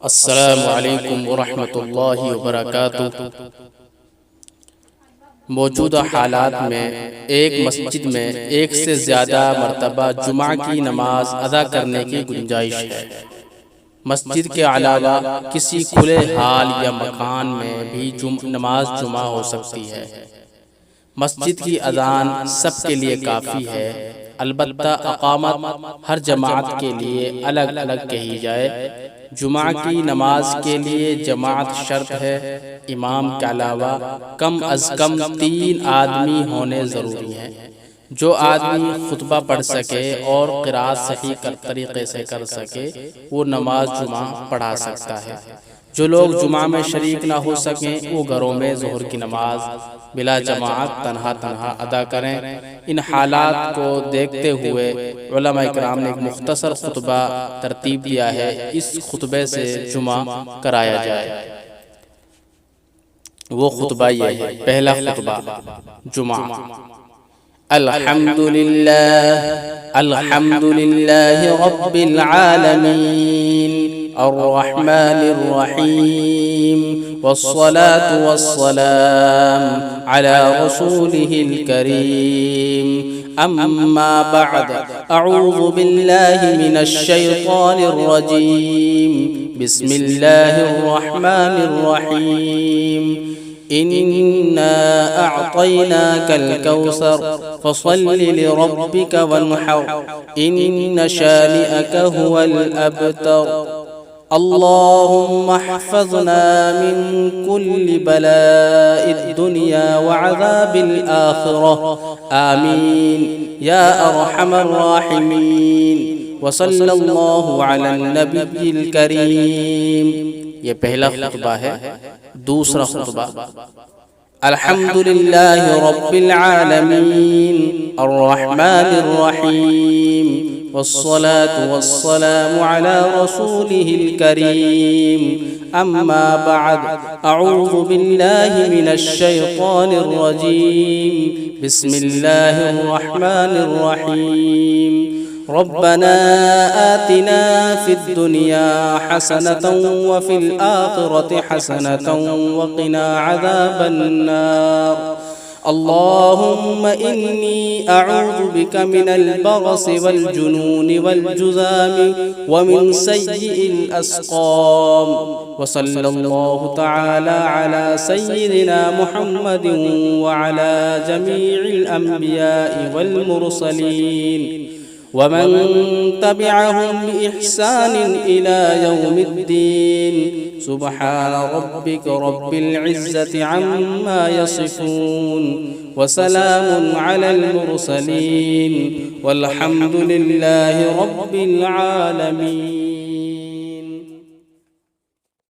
अस्सलामु अलैकुम वरहमतुल्लाहि वबरकातुहू। मौजूदा हालात में एक मस्जिद में एक से ज़्यादा मरतबा जुमा की नमाज अदा करने की गुंजाइश है। मस्जिद के अलावा किसी खुले हाल या मकान में भी नमाज जुमा हो सकती है। मस्जिद की अजान सबके लिए काफ़ी है, अलबत्ता अक़ामत हर जमात के लिए अलग अलग कही जाए। जुमा की नमाज के लिए जमात शर्त है। इमाम के अलावा कम अज़ कम 3 आदमी होने ज़रूरी हैं। जो आदमी खुतबा पढ़ सके और क़िराअत सही तरीक़े से कर सके वो नमाज जुमा पढ़ा सकता है। जो लोग जुमा में शरीक ना हो सकें वो घरों में ज़ोहर की नमाज बिला जमात तन्हा तन्हा अदा करें। इन हालात को देखते हुए उलमा इकराम ने एक मुख्तसर खुतबा तरतीब दिया है, इस खुतबे से जुमा कराया जाए। वो खुतबा ये है। पहला खुतबा जुमा। अल्हम्दुलिल्लाह अल्हम्दुलिल्लाहि रब्बिल आलमीन अर्रहमानिर रहीम वस्सलातु वस्सलाम अला रसूलिहिल करीम अम्मा बअद अऊज़ु बिल्लाहि मिनश शैतानिर रजीम बिस्मिल्लाहिर रहमानिर रहीम इन्ना अअतैनाकल कौसर फसल्लि लिरब्बिक वन्हर इन्न शानिअक हुवल अबतर। अल्लाहुम्मा अहफ़ज़ना मिन कुल्लि बलाइद दुनिया व अज़ाबिल आखिरह आमीन या अरहमर राहिमीन व सल्लल्लाहु अला नबिय्यिल करीम। ये पहला खुतबा है। दूसरा खुतबा अल्हम्दुलिल्लाहि रब्बिल आलमीन अर्रहमानिर रहीम वस्सलातु वस्सलामु अला रसूलिहिल करीम अम्मा बअद अऊज़ु बिल्लाहि मिनश शैतानिर रजीम बिस्मिल्लाहिर रहमानिर रहीम रब्बना आतिना फिद दुनिया हसनतन व फिल आखिरति हसनतन व क़िना अज़ाबन नार। अल्लाहुम्मा इन्नी अऊज़ु बिका मिनल बरस वल जुनून वल जुज़ाम व मिन सय्यिल अस्क़ाम। व सल्लल्लाहु तआला अला सय्यिदिना मुहम्मदिन व अला जमीइल अंबिया'i वल मुरसलीन वमन तबिअहुम बिइहसान इला यौमिद्दीन। सुब्हान रब्बिक रब्बिल इज़्ज़ति अम्मा यसिफून व सलामुन अलल मुरसलीन वल्हम्दुलिल्लाहि रब्बिल आलमीन।